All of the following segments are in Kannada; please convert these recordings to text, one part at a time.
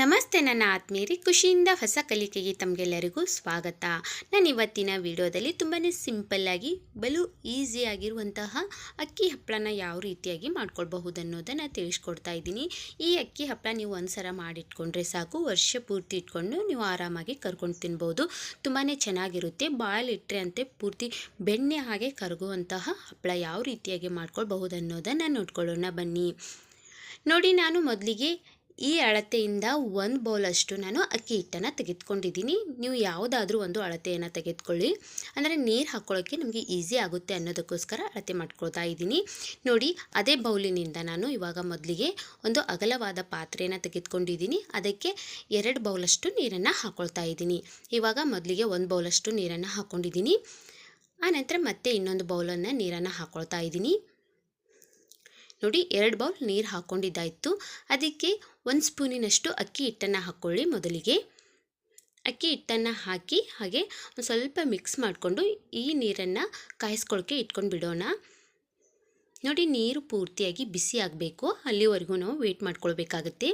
ನಮಸ್ತೆ ನನ್ನ ಆತ್ಮೀಯರೇ, ಖುಷಿಯಿಂದ ಹೊಸ ಕಲಿಕೆಗೆ ತಮಗೆಲ್ಲರಿಗೂ ಸ್ವಾಗತ. ನಾನು ಇವತ್ತಿನ ವಿಡಿಯೋದಲ್ಲಿ ತುಂಬಾ ಸಿಂಪಲ್ಲಾಗಿ ಬಲು ಈಸಿಯಾಗಿರುವಂತಹ ಅಕ್ಕಿ ಹಪ್ಪಳನ ಯಾವ ರೀತಿಯಾಗಿ ಮಾಡ್ಕೊಳ್ಬಹುದು ಅನ್ನೋದನ್ನು ತಿಳಿಸ್ಕೊಡ್ತಾ ಇದ್ದೀನಿ. ಈ ಅಕ್ಕಿ ಹಪ್ಪಳ ನೀವು ಒಂದ್ಸಲ ಮಾಡಿಟ್ಕೊಂಡ್ರೆ ಸಾಕು, ವರ್ಷ ಪೂರ್ತಿ ಇಟ್ಕೊಂಡು ನೀವು ಆರಾಮಾಗಿ ಕರ್ಕೊಂಡು ತಿನ್ಬೋದು. ತುಂಬಾ ಚೆನ್ನಾಗಿರುತ್ತೆ. ಬಾಯಲ್ಲಿಟ್ಟರೆ ಅಂತೆ ಪೂರ್ತಿ ಬೆಣ್ಣೆ ಹಾಗೆ ಕರಗುವಂತಹ ಹಪ್ಪಳ ಯಾವ ರೀತಿಯಾಗಿ ಮಾಡ್ಕೊಳ್ಬಹುದು ಅನ್ನೋದನ್ನು ನೋಡ್ಕೊಳ್ಳೋಣ ಬನ್ನಿ. ನೋಡಿ, ನಾನು ಮೊದಲಿಗೆ ಈ ಅಳತೆಯಿಂದ 1 ಬೌಲಷ್ಟು ನಾನು ಅಕ್ಕಿ ಹಿಟ್ಟನ್ನು ತೆಗೆದುಕೊಂಡಿದ್ದೀನಿ. ನೀವು ಯಾವುದಾದ್ರೂ ಒಂದು ಅಳತೆಯನ್ನು ತೆಗೆದುಕೊಳ್ಳಿ, ಅಂದರೆ ನೀರು ಹಾಕ್ಕೊಳ್ಳೋಕ್ಕೆ ನಮಗೆ ಈಸಿ ಆಗುತ್ತೆ ಅನ್ನೋದಕ್ಕೋಸ್ಕರ ಅಳತೆ ಮಾಡ್ಕೊಳ್ತಾ ಇದ್ದೀನಿ. ನೋಡಿ, ಅದೇ ಬೌಲಿನಿಂದ ನಾನು ಇವಾಗ ಮೊದಲಿಗೆ ಒಂದು ಅಗಲವಾದ ಪಾತ್ರೆಯನ್ನು ತೆಗೆದುಕೊಂಡಿದ್ದೀನಿ. ಅದಕ್ಕೆ 2 ಬೌಲಷ್ಟು ನೀರನ್ನು ಹಾಕ್ಕೊಳ್ತಾ ಇದ್ದೀನಿ. ಇವಾಗ ಮೊದಲಿಗೆ 1 ಬೌಲಷ್ಟು ನೀರನ್ನು ಹಾಕ್ಕೊಂಡಿದ್ದೀನಿ. ಆನಂತರ ಮತ್ತೆ ಇನ್ನೊಂದು ಬೌಲನ್ನು ನೀರನ್ನು ಹಾಕ್ಕೊಳ್ತಾ ಇದ್ದೀನಿ. ನೋಡಿ, 2 ಬೌಲ್ ನೀರು ಹಾಕ್ಕೊಂಡಿದ್ದಾಯಿತು. ಅದಕ್ಕೆ 1 ಸ್ಪೂನಿನಷ್ಟು ಅಕ್ಕಿ ಹಿಟ್ಟನ್ನು ಹಾಕ್ಕೊಳ್ಳಿ. ಮೊದಲಿಗೆ ಅಕ್ಕಿ ಹಿಟ್ಟನ್ನು ಹಾಕಿ ಹಾಗೆ ಒಂದು ಸ್ವಲ್ಪ ಮಿಕ್ಸ್ ಮಾಡಿಕೊಂಡು ಈ ನೀರನ್ನು ಕಾಯಿಸ್ಕೊಳ್ಳೋಕ್ಕೆ ಇಟ್ಕೊಂಡು ಬಿಡೋಣ. ನೋಡಿ, ನೀರು ಪೂರ್ತಿಯಾಗಿ ಬಿಸಿ ಆಗಬೇಕು, ಅಲ್ಲಿವರೆಗೂ ನಾವು ವೆಯ್ಟ್ ಮಾಡ್ಕೊಳ್ಬೇಕಾಗತ್ತೆ.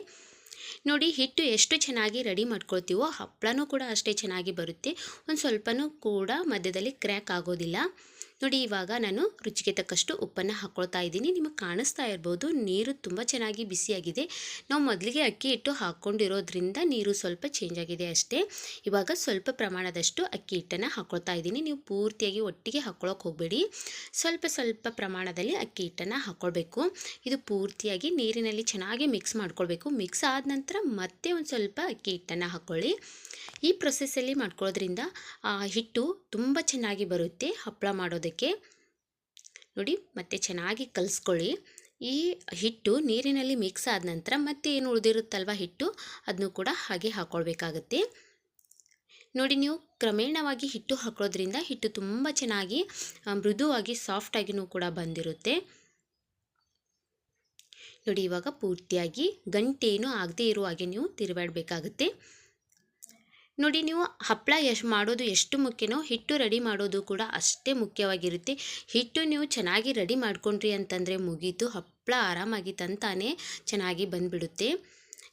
ನೋಡಿ, ಹಿಟ್ಟು ಎಷ್ಟು ಚೆನ್ನಾಗಿ ರೆಡಿ ಮಾಡ್ಕೊಳ್ತೀವೋ ಹಪ್ಪಳನೂ ಕೂಡ ಅಷ್ಟೇ ಚೆನ್ನಾಗಿ ಬರುತ್ತೆ. ಒಂದು ಸ್ವಲ್ಪನೂ ಕೂಡ ಮಧ್ಯದಲ್ಲಿ ಕ್ರ್ಯಾಕ್ ಆಗೋದಿಲ್ಲ. ನೋಡಿ, ಇವಾಗ ನಾನು ರುಚಿಗೆ ತಕ್ಕಷ್ಟು ಉಪ್ಪನ್ನು ಹಾಕ್ಕೊಳ್ತಾ ಇದ್ದೀನಿ. ನಿಮಗೆ ಕಾಣಿಸ್ತಾ ಇರ್ಬೋದು, ನೀರು ತುಂಬ ಚೆನ್ನಾಗಿ ಬಿಸಿಯಾಗಿದೆ. ನಾವು ಮೊದಲಿಗೆ ಅಕ್ಕಿ ಹಿಟ್ಟು ಹಾಕ್ಕೊಂಡಿರೋದ್ರಿಂದ ನೀರು ಸ್ವಲ್ಪ ಚೇಂಜ್ ಆಗಿದೆ ಅಷ್ಟೇ. ಇವಾಗ ಸ್ವಲ್ಪ ಪ್ರಮಾಣದಷ್ಟು ಅಕ್ಕಿ ಹಿಟ್ಟನ್ನು ಹಾಕ್ಕೊಳ್ತಾ ಇದ್ದೀನಿ. ನೀವು ಪೂರ್ತಿಯಾಗಿ ಒಟ್ಟಿಗೆ ಹಾಕ್ಕೊಳ್ಳೋಕೆ ಹೋಗಬೇಡಿ, ಸ್ವಲ್ಪ ಸ್ವಲ್ಪ ಪ್ರಮಾಣದಲ್ಲಿ ಅಕ್ಕಿ ಹಿಟ್ಟನ್ನು ಹಾಕ್ಕೊಳ್ಬೇಕು. ಇದು ಪೂರ್ತಿಯಾಗಿ ನೀರಿನಲ್ಲಿ ಚೆನ್ನಾಗಿ ಮಿಕ್ಸ್ ಮಾಡ್ಕೊಳ್ಬೇಕು. ಮಿಕ್ಸ್ ಆದ ನಂತರ ಮತ್ತೆ ಒಂದು ಸ್ವಲ್ಪ ಅಕ್ಕಿ ಹಿಟ್ಟನ್ನು ಹಾಕ್ಕೊಳ್ಳಿ. ಈ ಪ್ರೊಸೆಸ್ಸಲ್ಲಿ ಮಾಡ್ಕೊಳ್ಳೋದ್ರಿಂದ ಹಿಟ್ಟು ತುಂಬ ಚೆನ್ನಾಗಿ ಬರುತ್ತೆ ಹಪ್ಪಳ ಮಾಡೋದಕ್ಕೆ. ನೋಡಿ, ಮತ್ತೆ ಚೆನ್ನಾಗಿ ಕಲಿಸ್ಕೊಳ್ಳಿ. ಈ ಹಿಟ್ಟು ನೀರಿನಲ್ಲಿ ಮಿಕ್ಸ್ ಆದ ನಂತರ ಮತ್ತೆ ಏನು ಉಳಿದಿರುತ್ತಲ್ವ ಹಿಟ್ಟು, ಅದನ್ನು ಕೂಡ ಹಾಗೆ ಹಾಕ್ಕೊಳ್ಬೇಕಾಗತ್ತೆ. ನೋಡಿ, ನೀವು ಕ್ರಮೇಣವಾಗಿ ಹಿಟ್ಟು ಹಾಕೋದ್ರಿಂದ ಹಿಟ್ಟು ತುಂಬ ಚೆನ್ನಾಗಿ ಮೃದುವಾಗಿ ಸಾಫ್ಟಾಗಿಯೂ ಕೂಡ ಬಂದಿರುತ್ತೆ. ನೋಡಿ, ಇವಾಗ ಪೂರ್ತಿಯಾಗಿ ಗಂಟೇನು ಆಗದೇ ಇರುವ ಹಾಗೆ ನೀವು ತಿರುವಾಡಬೇಕಾಗುತ್ತೆ. ನೋಡಿ, ನೀವು ಹಪ್ಪಳ ಮಾಡೋದು ಎಷ್ಟು ಮುಖ್ಯನೋ ಹಿಟ್ಟು ರೆಡಿ ಮಾಡೋದು ಕೂಡ ಅಷ್ಟೇ ಮುಖ್ಯವಾಗಿರುತ್ತೆ. ಹಿಟ್ಟು ನೀವು ಚೆನ್ನಾಗಿ ರೆಡಿ ಮಾಡ್ಕೊಂಡ್ರಿ ಅಂತಂದರೆ ಮುಗೀತು, ಹಪ್ಪಳ ಆರಾಮಾಗಿ ತಂತಾನೆ ಚೆನ್ನಾಗಿ ಬಂದುಬಿಡುತ್ತೆ.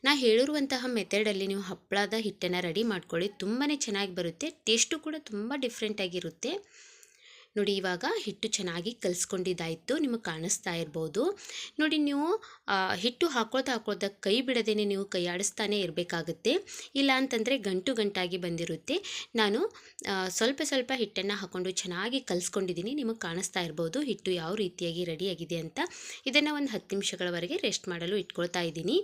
ನಾ ಹೇಳಿರುವಂತಹ ಮೆಥಡಲ್ಲಿ ನೀವು ಹಪ್ಪಳದ ಹಿಟ್ಟನ್ನು ರೆಡಿ ಮಾಡ್ಕೊಳ್ಳಿ, ತುಂಬಾ ಚೆನ್ನಾಗಿ ಬರುತ್ತೆ. ಟೇಸ್ಟು ಕೂಡ ತುಂಬ ಡಿಫ್ರೆಂಟಾಗಿರುತ್ತೆ. ನೋಡಿ, ಇವಾಗ ಹಿಟ್ಟು ಚೆನ್ನಾಗಿ ಕಲಿಸ್ಕೊಂಡಿದ್ದಾಯಿತು, ನಿಮಗೆ ಕಾಣಿಸ್ತಾ ಇರ್ಬೋದು. ನೋಡಿ, ನೀವು ಹಿಟ್ಟು ಹಾಕ್ಕೊಳ್ತಾ ಕೈ ಬಿಡದೇ ನೀವು ಕೈ ಆಡಿಸ್ತಾನೆ ಇರಬೇಕಾಗುತ್ತೆ, ಇಲ್ಲ ಅಂತಂದರೆ ಗಂಟು ಗಂಟಾಗಿ ಬಂದಿರುತ್ತೆ. ನಾನು ಸ್ವಲ್ಪ ಸ್ವಲ್ಪ ಹಿಟ್ಟನ್ನು ಹಾಕ್ಕೊಂಡು ಚೆನ್ನಾಗಿ ಕಲಿಸ್ಕೊಂಡಿದ್ದೀನಿ. ನಿಮಗೆ ಕಾಣಿಸ್ತಾ ಇರ್ಬೋದು ಹಿಟ್ಟು ಯಾವ ರೀತಿಯಾಗಿ ರೆಡಿಯಾಗಿದೆ ಅಂತ. ಇದನ್ನು ಒಂದು 10 ನಿಮಿಷಗಳವರೆಗೆ ರೆಸ್ಟ್ ಮಾಡಲು ಇಟ್ಕೊಳ್ತಾ ಇದ್ದೀನಿ.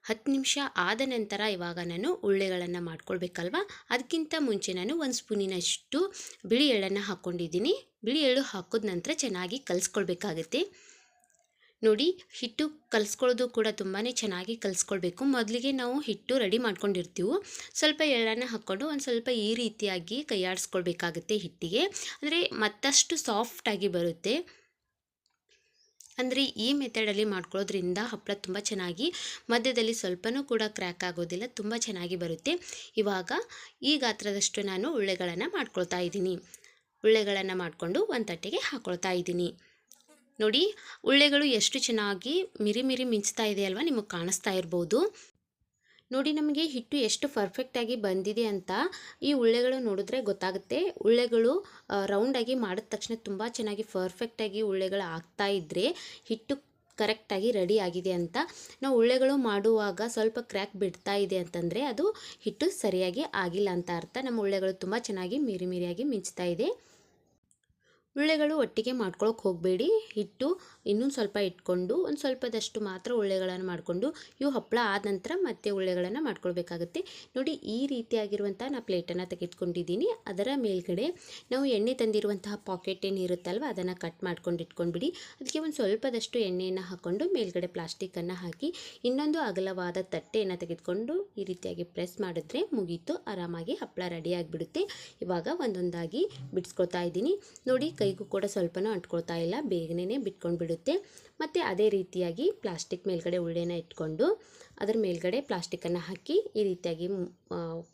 10 ನಿಮಿಷ ಆದ ನಂತರ ಇವಾಗ ನಾನು ಉಳ್ಳೆಗಳನ್ನು ಮಾಡ್ಕೊಳ್ಬೇಕಲ್ವ, ಅದಕ್ಕಿಂತ ಮುಂಚೆ ನಾನು 1 ಸ್ಪೂನಿನಷ್ಟು ಬಿಳಿ ಎಳ್ಳನ್ನು ಹಾಕ್ಕೊಂಡಿದ್ದೀನಿ. ಬಿಳಿ ಎಳ್ಳು ಹಾಕಿದ ನಂತರ ಚೆನ್ನಾಗಿ ಕಲಿಸ್ಕೊಳ್ಬೇಕಾಗತ್ತೆ. ನೋಡಿ, ಹಿಟ್ಟು ಕಲಿಸ್ಕೊಳ್ಳೋದು ಕೂಡ ತುಂಬಾ ಚೆನ್ನಾಗಿ ಕಲಿಸ್ಕೊಳ್ಬೇಕು. ಮೊದಲಿಗೆ ನಾವು ಹಿಟ್ಟು ರೆಡಿ ಮಾಡ್ಕೊಂಡಿರ್ತೀವಿ, ಸ್ವಲ್ಪ ಎಳ್ಳನ್ನು ಹಾಕ್ಕೊಂಡು ಒಂದು ಸ್ವಲ್ಪ ಈ ರೀತಿಯಾಗಿ ಕೈ ಆಡಿಸ್ಕೊಳ್ಬೇಕಾಗತ್ತೆ ಹಿಟ್ಟಿಗೆ, ಅಂದರೆ ಮತ್ತಷ್ಟು ಸಾಫ್ಟಾಗಿ ಬರುತ್ತೆ. ಅಂದರೆ ಈ ಮೆಥಡಲ್ಲಿ ಮಾಡ್ಕೊಳ್ಳೋದ್ರಿಂದ ಹಪ್ಪಳ ತುಂಬ ಚೆನ್ನಾಗಿ ಮಧ್ಯದಲ್ಲಿ ಸ್ವಲ್ಪನೂ ಕೂಡ ಕ್ರ್ಯಾಕ್ ಆಗೋದಿಲ್ಲ, ತುಂಬ ಚೆನ್ನಾಗಿ ಬರುತ್ತೆ. ಇವಾಗ ಈ ಗಾತ್ರದಷ್ಟು ನಾನು ಉಳ್ಳೆಗಳನ್ನು ಮಾಡ್ಕೊಳ್ತಾ ಇದ್ದೀನಿ. ಉಳ್ಳೆಗಳನ್ನು ಮಾಡಿಕೊಂಡು ಒಂದು ತಟ್ಟೆಗೆ ಹಾಕ್ಕೊಳ್ತಾ ಇದ್ದೀನಿ. ನೋಡಿ, ಉಳ್ಳೆಗಳು ಎಷ್ಟು ಚೆನ್ನಾಗಿ ಮಿರಿ ಮಿರಿ ಮಿಂಚ್ತಾ ಇದೆ ಅಲ್ವಾ, ನಿಮಗೆ ಕಾಣಿಸ್ತಾ ಇರ್ಬೋದು. ನೋಡಿ, ನಮಗೆ ಹಿಟ್ಟು ಎಷ್ಟು ಪರ್ಫೆಕ್ಟಾಗಿ ಬಂದಿದೆ ಅಂತ ಈ ಉಳ್ಳೆಗಳು ನೋಡಿದ್ರೆ ಗೊತ್ತಾಗುತ್ತೆ. ಉಳ್ಳೆಗಳು ರೌಂಡಾಗಿ ಮಾಡಿದ ತಕ್ಷಣ ತುಂಬ ಚೆನ್ನಾಗಿ ಪರ್ಫೆಕ್ಟಾಗಿ ಉಳ್ಳೆಗಳು ಆಗ್ತಾ ಇದ್ದರೆ ಹಿಟ್ಟು ಕರೆಕ್ಟಾಗಿ ರೆಡಿ ಆಗಿದೆ ಅಂತ. ನಾವು ಉಳ್ಳೆಗಳು ಮಾಡುವಾಗ ಸ್ವಲ್ಪ ಕ್ರ್ಯಾಕ್ ಬಿಡ್ತಾ ಇದೆ ಅಂತಂದರೆ ಅದು ಹಿಟ್ಟು ಸರಿಯಾಗಿ ಆಗಿಲ್ಲ ಅಂತ ಅರ್ಥ. ನಮ್ಮ ಉಳ್ಳೆಗಳು ತುಂಬ ಚೆನ್ನಾಗಿ ಮಿರಿ ಮಿರಿಯಾಗಿ ಮಿಂಚ್ತಾ ಇದೆ. ಉಳ್ಳೆಗಳು ಒಟ್ಟಿಗೆ ಮಾಡ್ಕೊಳಕ್ಕೆ ಹೋಗಬೇಡಿ, ಹಿಟ್ಟು ಇನ್ನೊಂದು ಸ್ವಲ್ಪ ಇಟ್ಕೊಂಡು ಒಂದು ಸ್ವಲ್ಪದಷ್ಟು ಮಾತ್ರ ಉಳ್ಳೆಗಳನ್ನು ಮಾಡಿಕೊಂಡು ಇವು ಹಪ್ಪಳ ಆದ ನಂತರ ಮತ್ತೆ ಉಳ್ಳೆಗಳನ್ನು ಮಾಡ್ಕೊಳ್ಬೇಕಾಗುತ್ತೆ. ನೋಡಿ, ಈ ರೀತಿಯಾಗಿರುವಂಥ ನಾನು ಪ್ಲೇಟನ್ನು ತೆಗೆದುಕೊಂಡಿದ್ದೀನಿ. ಅದರ ಮೇಲ್ಗಡೆ ನಾವು ಎಣ್ಣೆ ತಂದಿರುವಂತಹ ಪಾಕೆಟ್ ಏನಿರುತ್ತಲ್ವ ಅದನ್ನು ಕಟ್ ಮಾಡ್ಕೊಂಡು ಇಟ್ಕೊಂಡ್ಬಿಡಿ. ಅದಕ್ಕೆ ಒಂದು ಸ್ವಲ್ಪದಷ್ಟು ಎಣ್ಣೆಯನ್ನು ಹಾಕ್ಕೊಂಡು ಮೇಲ್ಗಡೆ ಪ್ಲಾಸ್ಟಿಕ್ಕನ್ನು ಹಾಕಿ ಇನ್ನೊಂದು ಅಗಲವಾದ ತಟ್ಟೆಯನ್ನು ತೆಗೆದುಕೊಂಡು ಈ ರೀತಿಯಾಗಿ ಪ್ರೆಸ್ ಮಾಡಿದ್ರೆ ಮುಗೀತು, ಆರಾಮಾಗಿ ಹಪ್ಪಳ ರೆಡಿ ಆಗಿಬಿಡುತ್ತೆ. ಇವಾಗ ಒಂದೊಂದಾಗಿ ಬಿಡಿಸ್ಕೊಳ್ತಾ ಇದ್ದೀನಿ. ನೋಡಿ, ಕೈಗೂ ಕೂಡ ಸ್ವಲ್ಪನೂ ಅಂಟ್ಕೊಳ್ತಾ ಇಲ್ಲ, ಬೇಗನೆ ಬಿಟ್ಕೊಂಡು ಬಿಡುತ್ತೆ. ಮತ್ತು ಅದೇ ರೀತಿಯಾಗಿ ಪ್ಲಾಸ್ಟಿಕ್ ಮೇಲ್ಗಡೆ ಉಳ್ಳೆನ ಇಟ್ಕೊಂಡು ಅದರ ಮೇಲ್ಗಡೆ ಪ್ಲಾಸ್ಟಿಕ್ಕನ್ನು ಹಾಕಿ ಈ ರೀತಿಯಾಗಿ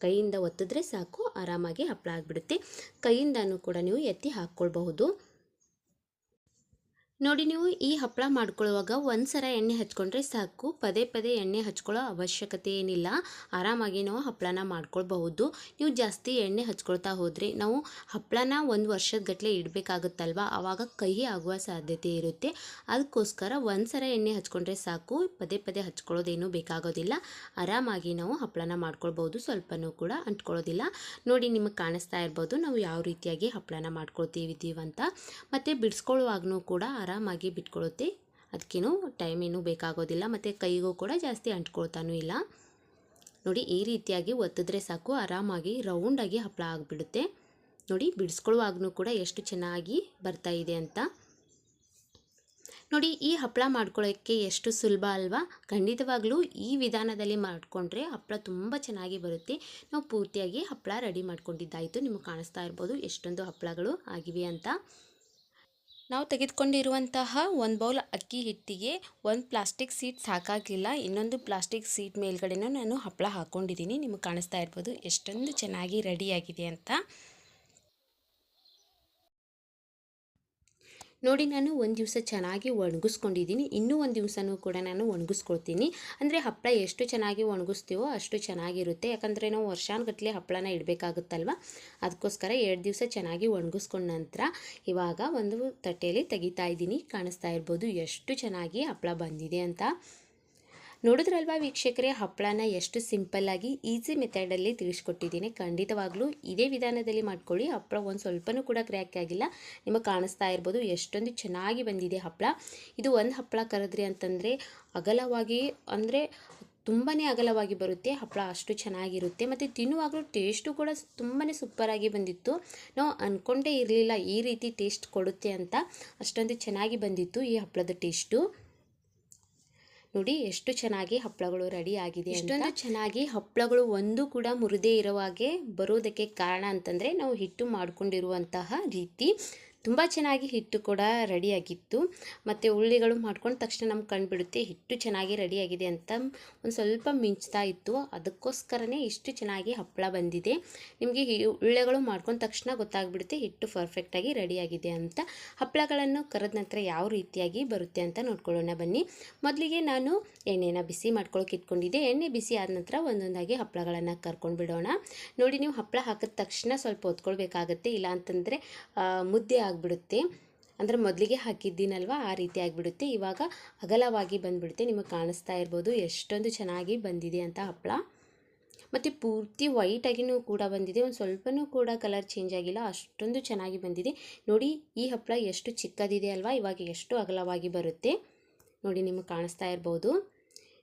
ಕೈಯಿಂದ ಒತ್ತಿದ್ರೆ ಸಾಕು, ಆರಾಮಾಗಿ ಹಪ್ಪಳ ಆಗಿಬಿಡುತ್ತೆ. ಕೈಯಿಂದನೂ ಕೂಡ ನೀವು ಎತ್ತಿ ಹಾಕ್ಕೊಳ್ಬಹುದು. ನೋಡಿ, ನೀವು ಈ ಹಪ್ಪಳ ಮಾಡ್ಕೊಳ್ಳುವಾಗ ಒಂದು ಸಲ ಎಣ್ಣೆ ಹಚ್ಕೊಂಡ್ರೆ ಸಾಕು, ಪದೇ ಪದೇ ಎಣ್ಣೆ ಹಚ್ಕೊಳ್ಳೋ ಅವಶ್ಯಕತೆ ಏನಿಲ್ಲ. ಆರಾಮಾಗಿ ನಾವು ಹಪ್ಪಳನ ಮಾಡ್ಕೊಳ್ಬಹುದು. ನೀವು ಜಾಸ್ತಿ ಎಣ್ಣೆ ಹಚ್ಕೊಳ್ತಾ ಹೋದರೆ ನಾವು ಹಪ್ಪಳನ ಒಂದು ವರ್ಷದ ಗಟ್ಟಲೆ ಇಡಬೇಕಾಗುತ್ತಲ್ವ, ಆವಾಗ ಕಹಿ ಆಗುವ ಸಾಧ್ಯತೆ ಇರುತ್ತೆ. ಅದಕ್ಕೋಸ್ಕರ ಒಂದು ಸಲ ಎಣ್ಣೆ ಹಚ್ಕೊಂಡ್ರೆ ಸಾಕು, ಪದೇ ಪದೇ ಹಚ್ಕೊಳ್ಳೋದೇನು ಬೇಕಾಗೋದಿಲ್ಲ. ಆರಾಮಾಗಿ ನಾವು ಹಪ್ಪಳನ ಮಾಡ್ಕೊಳ್ಬಹುದು, ಸ್ವಲ್ಪನೂ ಕೂಡ ಅಂಟ್ಕೊಳ್ಳೋದಿಲ್ಲ. ನೋಡಿ, ನಿಮಗೆ ಕಾಣಿಸ್ತಾ ಇರ್ಬೋದು ನಾವು ಯಾವ ರೀತಿಯಾಗಿ ಹಪ್ಪಳನ ಮಾಡ್ಕೊಳ್ತೀವಿದ್ದೀವಂತ. ಮತ್ತು ಬಿಡಿಸ್ಕೊಳ್ಳುವಾಗೂ ಕೂಡ ಆರಾಮಾಗಿ ಬಿಟ್ಕೊಳ್ಳುತ್ತೆ, ಅದಕ್ಕೇನು ಟೈಮ್ ಏನೂ ಬೇಕಾಗೋದಿಲ್ಲ, ಮತ್ತು ಕೈಗೂ ಕೂಡ ಜಾಸ್ತಿ ಅಂಟ್ಕೊಳ್ತಾನೂ ಇಲ್ಲ. ನೋಡಿ, ಈ ರೀತಿಯಾಗಿ ಒತ್ತಿದ್ರೆ ಸಾಕು, ಆರಾಮಾಗಿ ರೌಂಡಾಗಿ ಹಪ್ಪಳ ಆಗಿಬಿಡುತ್ತೆ. ನೋಡಿ, ಬಿಡಿಸ್ಕೊಳ್ಳುವಾಗೂ ಕೂಡ ಎಷ್ಟು ಚೆನ್ನಾಗಿ ಬರ್ತಾ ಇದೆ ಅಂತ. ನೋಡಿ, ಈ ಹಪ್ಪಳ ಮಾಡ್ಕೊಳ್ಳೋಕ್ಕೆ ಎಷ್ಟು ಸುಲಭ ಅಲ್ವಾ. ಖಂಡಿತವಾಗ್ಲೂ ಈ ವಿಧಾನದಲ್ಲಿ ಮಾಡಿಕೊಂಡ್ರೆ ಹಪ್ಪಳ ತುಂಬ ಚೆನ್ನಾಗಿ ಬರುತ್ತೆ. ನಾವು ಪೂರ್ತಿಯಾಗಿ ಹಪ್ಪಳ ರೆಡಿ ಮಾಡ್ಕೊಂಡಿದ್ದಾಯಿತು. ನಿಮಗೆ ಕಾಣಿಸ್ತಾ ಇರ್ಬೋದು ಎಷ್ಟೊಂದು ಹಪ್ಪಳಗಳು ಆಗಿವೆ ಅಂತ. ನಾವು ತೆಗೆದುಕೊಂಡಿರುವಂತಹ ಒಂದು ಬೌಲ್ ಅಕ್ಕಿ ಹಿಟ್ಟಿಗೆ ಒಂದು ಪ್ಲಾಸ್ಟಿಕ್ ಸೀಟ್ ಸಾಕಾಗಿಲ್ಲ, ಇನ್ನೊಂದು ಪ್ಲಾಸ್ಟಿಕ್ ಸೀಟ್ ಮೇಲ್ಗಡೆನೂ ನಾನು ಹಪ್ಪಳ ಹಾಕ್ಕೊಂಡಿದ್ದೀನಿ. ನಿಮಗೆ ಕಾಣಿಸ್ತಾ ಇರ್ಬೋದು ಎಷ್ಟೊಂದು ಚೆನ್ನಾಗಿ ರೆಡಿಯಾಗಿದೆ ಅಂತ. ನೋಡಿ, ನಾನು ಒಂದು ದಿವಸ ಚೆನ್ನಾಗಿ ಒಣಗಿಸ್ಕೊಂಡಿದ್ದೀನಿ, ಇನ್ನೂ ಒಂದು ದಿವಸನೂ ಕೂಡ ನಾನು ಒಣಗಿಸ್ಕೊಳ್ತೀನಿ. ಅಂದರೆ ಹಪ್ಪಳ ಎಷ್ಟು ಚೆನ್ನಾಗಿ ಒಣಗಿಸ್ತೀವೋ ಅಷ್ಟು ಚೆನ್ನಾಗಿರುತ್ತೆ. ಯಾಕಂದರೆ ನಾವು ವರ್ಷಾನುಗಟ್ಟಲೆ ಹಪ್ಪಳನ ಇಡಬೇಕಾಗುತ್ತಲ್ವ, ಅದಕ್ಕೋಸ್ಕರ 2 ದಿವಸ ಚೆನ್ನಾಗಿ ಒಣಗಿಸ್ಕೊಂಡ ನಂತರ ಇವಾಗ ಒಂದು ತಟ್ಟೆಯಲ್ಲಿ ತೆಗಿತಾ ಇದ್ದೀನಿ. ಕಾಣಿಸ್ತಾ ಇರ್ಬೋದು ಎಷ್ಟು ಚೆನ್ನಾಗಿ ಹಪ್ಪಳ ಬಂದಿದೆ ಅಂತ. ನೋಡಿದ್ರಲ್ವಾ ವೀಕ್ಷಕರೇ, ಹಪ್ಪಳನ ಎಷ್ಟು ಸಿಂಪಲ್ಲಾಗಿ ಈಸಿ ಮೆಥಡಲ್ಲಿ ತಿಳಿಸ್ಕೊಟ್ಟಿದ್ದೀನಿ. ಖಂಡಿತವಾಗ್ಲೂ ಇದೇ ವಿಧಾನದಲ್ಲಿ ಮಾಡ್ಕೊಳ್ಳಿ, ಹಪ್ಪಳ ಒಂದು ಸ್ವಲ್ಪನೂ ಕೂಡ ಕ್ರ್ಯಾಕ್ ಆಗಿಲ್ಲ. ನಿಮಗೆ ಕಾಣಿಸ್ತಾ ಇರ್ಬೋದು ಎಷ್ಟೊಂದು ಚೆನ್ನಾಗಿ ಬಂದಿದೆ ಹಪ್ಪಳ. ಇದು ಒಂದು ಹಪ್ಪಳ ಕರೆದ್ರಿ ಅಂತಂದರೆ ಅಗಲವಾಗಿ, ಅಂದರೆ ತುಂಬಾ ಅಗಲವಾಗಿ ಬರುತ್ತೆ ಹಪ್ಪಳ, ಅಷ್ಟು ಚೆನ್ನಾಗಿರುತ್ತೆ. ಮತ್ತು ತಿನ್ನುವಾಗಲೂ ಟೇಸ್ಟು ಕೂಡ ತುಂಬಾ ಸೂಪರಾಗಿ ಬಂದಿತ್ತು. ನಾವು ಅಂದ್ಕೊಂಡೇ ಇರಲಿಲ್ಲ ಈ ರೀತಿ ಟೇಸ್ಟ್ ಕೊಡುತ್ತೆ ಅಂತ, ಅಷ್ಟೊಂದು ಚೆನ್ನಾಗಿ ಬಂದಿತ್ತು ಈ ಹಪ್ಪಳದ ಟೇಸ್ಟು. ನೋಡಿ, ಎಷ್ಟು ಚೆನ್ನಾಗಿ ಹಪ್ಪಳಗಳು ರೆಡಿ ಆಗಿದೆ. ಎಷ್ಟೊಂದು ಚೆನ್ನಾಗಿ ಹಪ್ಪಳಗಳು ಒಂದು ಕೂಡ ಮುರಿದೇ ಇರೋ ಹಾಗೆ ಬರೋದಕ್ಕೆ ಕಾರಣ ಅಂತಂದರೆ ನಾವು ಹಿಟ್ಟು ಮಾಡಿಕೊಂಡಿರುವಂತಹ ರೀತಿ. ತುಂಬ ಚೆನ್ನಾಗಿ ಹಿಟ್ಟು ಕೂಡ ರೆಡಿಯಾಗಿತ್ತು. ಮತ್ತು ಉಳ್ಳಿಗಳು ಮಾಡ್ಕೊಂಡ ತಕ್ಷಣ ನಮ್ಗೆ ಕಂಡುಬಿಡುತ್ತೆ ಹಿಟ್ಟು ಚೆನ್ನಾಗಿ ರೆಡಿಯಾಗಿದೆ ಅಂತ. ಒಂದು ಸ್ವಲ್ಪ ಮಿಂಚ್ತಾ ಇತ್ತು, ಅದಕ್ಕೋಸ್ಕರನೇ ಇಷ್ಟು ಚೆನ್ನಾಗಿ ಹಪ್ಪಳ ಬಂದಿದೆ. ನಿಮಗೆ ಉಳ್ಳೆಗಳು ಮಾಡ್ಕೊಂಡ ತಕ್ಷಣ ಗೊತ್ತಾಗ್ಬಿಡುತ್ತೆ ಹಿಟ್ಟು ಪರ್ಫೆಕ್ಟಾಗಿ ರೆಡಿಯಾಗಿದೆ ಅಂತ. ಹಪ್ಪಳಗಳನ್ನು ಕರೆದ ನಂತರ ಯಾವ ರೀತಿಯಾಗಿ ಬರುತ್ತೆ ಅಂತ ನೋಡ್ಕೊಳ್ಳೋಣ ಬನ್ನಿ. ಮೊದಲಿಗೆ ನಾನು ಎಣ್ಣೆನ ಬಿಸಿ ಮಾಡ್ಕೊಳ್ಳೋಕೆ ಇಟ್ಕೊಂಡಿದ್ದೆ. ಎಣ್ಣೆ ಬಿಸಿ ಆದ ನಂತರ ಒಂದೊಂದಾಗಿ ಹಪ್ಪಳಗಳನ್ನು ಕರ್ಕೊಂಡು ಬಿಡೋಣ. ನೋಡಿ, ನೀವು ಹಪ್ಪಳ ಹಾಕಿದ ತಕ್ಷಣ ಸ್ವಲ್ಪ ಹೊತ್ಕೊಳ್ಬೇಕಾಗತ್ತೆ, ಇಲ್ಲ ಅಂತಂದರೆ ಮುದ್ದೆ ಆಗಿಬಿಡುತ್ತೆ. ಅಂದರೆ ಮೊದಲಿಗೆ ಹಾಕಿದ್ದೀನಲ್ವ ಆ ರೀತಿ ಆಗಿಬಿಡುತ್ತೆ. ಇವಾಗ ಅಗಲವಾಗಿ ಬಂದುಬಿಡುತ್ತೆ. ನಿಮಗೆ ಕಾಣಿಸ್ತಾ ಇರ್ಬೋದು ಎಷ್ಟೊಂದು ಚೆನ್ನಾಗಿ ಬಂದಿದೆ ಅಂತ ಹಪ್ಪಳ. ಮತ್ತು ಪೂರ್ತಿ ವೈಟಾಗಿಯೂ ಕೂಡ ಬಂದಿದೆ, ಒಂದು ಸ್ವಲ್ಪನೂ ಕೂಡ ಕಲರ್ ಚೇಂಜ್ ಆಗಿಲ್ಲ, ಅಷ್ಟೊಂದು ಚೆನ್ನಾಗಿ ಬಂದಿದೆ. ನೋಡಿ, ಈ ಹಪ್ಪಳ ಎಷ್ಟು ಚಿಕ್ಕದಿದೆ ಅಲ್ವಾ, ಇವಾಗ ಎಷ್ಟು ಅಗಲವಾಗಿ ಬರುತ್ತೆ ನೋಡಿ, ನಿಮಗೆ ಕಾಣಿಸ್ತಾ ಇರ್ಬೋದು.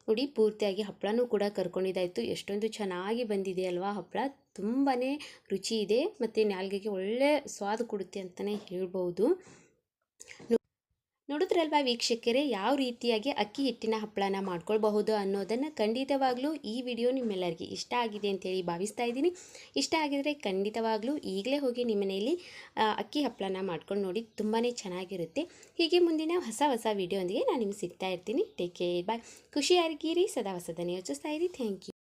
ನೋಡಿ, ಪೂರ್ತಿಯಾಗಿ ಹಪ್ಪಳನೂ ಕೂಡ ಕರ್ಕೊಂಡಿದ್ದಾಯಿತು. ಎಷ್ಟೊಂದು ಚೆನ್ನಾಗಿ ಬಂದಿದೆ ಅಲ್ವಾ ಹಪ್ಪಳ, ತುಂಬಾ ರುಚಿ ಇದೆ ಮತ್ತು ನಾಲ್ಗೆಗೆ ಒಳ್ಳೆ ಸ್ವಾದ ಕೊಡುತ್ತೆ ಅಂತಲೇ ಹೇಳ್ಬೋದು. ನೋಡಿದ್ರಲ್ವಾ ವೀಕ್ಷಕರೇ, ಯಾವ ರೀತಿಯಾಗಿ ಅಕ್ಕಿ ಹಿಟ್ಟಿನ ಹಪ್ಪಳನ ಮಾಡ್ಕೊಳ್ಬಹುದು ಅನ್ನೋದನ್ನು. ಖಂಡಿತವಾಗ್ಲೂ ಈ ವಿಡಿಯೋ ನಿಮ್ಮೆಲ್ಲರಿಗೆ ಇಷ್ಟ ಆಗಿದೆ ಅಂತೇಳಿ ಭಾವಿಸ್ತಾ ಇದ್ದೀನಿ. ಇಷ್ಟ ಆಗಿದರೆ ಖಂಡಿತವಾಗ್ಲೂ ಈಗಲೇ ಹೋಗಿ ನಿಮ್ಮ ಮನೆಯಲ್ಲಿ ಅಕ್ಕಿ ಹಪ್ಪಳನ ಮಾಡ್ಕೊಂಡು ನೋಡಿ, ತುಂಬಾ ಚೆನ್ನಾಗಿರುತ್ತೆ. ಹೀಗೆ ಮುಂದಿನ ಹೊಸ ವಿಡಿಯೋ ಒಂದಿಗೆ ನಾನು ನಿಮ್ಗೆ ಸಿಗ್ತಾ ಇರ್ತೀನಿ. ಟೇಕ್ ಕೇರ್, ಬಾಯ್. ಖುಷಿಯಾಗಿರಿ, ಸದಾ ಹೊಸದನ್ನು ಯೋಚಿಸ್ತಾ ಇರಿ. Thank you.